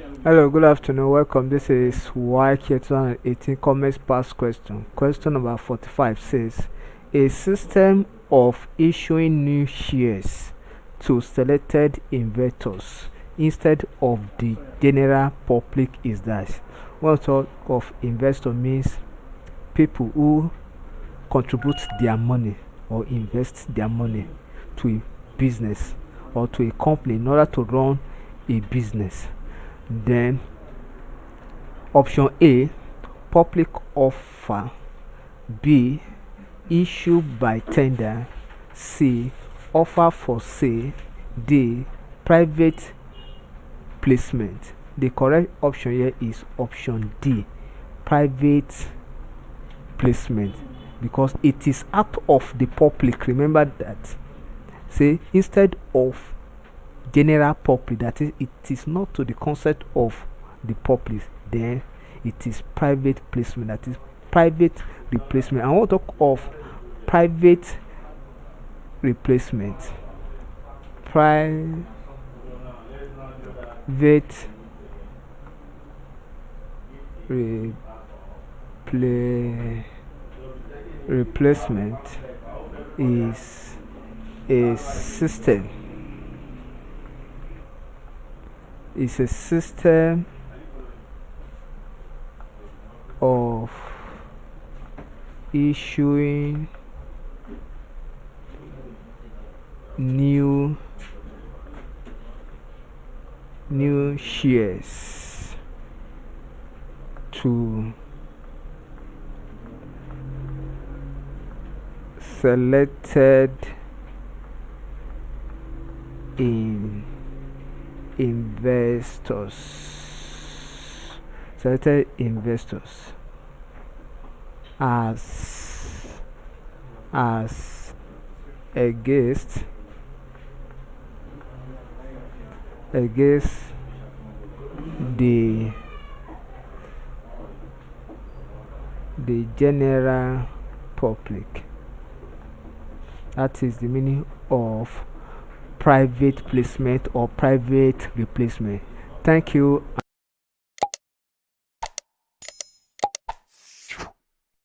Hello, good afternoon. Welcome. This is Waec 2018 Commerce Pass question. Question number 45 says a system of issuing new shares to selected investors instead of the general public is that. What sort of investor means people who contribute their money or invest their money to a business or to a company in order to run a business. Then option A, public offer. B, issue by tender. C, offer for sale. D, private placement. The correct option here is option D, private placement, because it is out of the public. Remember that. Say instead of general public, that is, it is not to the concept of the public, then it is private placement, that is private replacement. I want to talk of private replacement. Private replacement is a system of issuing new shares to selected investors as against the general public. That is the meaning of private placement or private replacement. Thank you.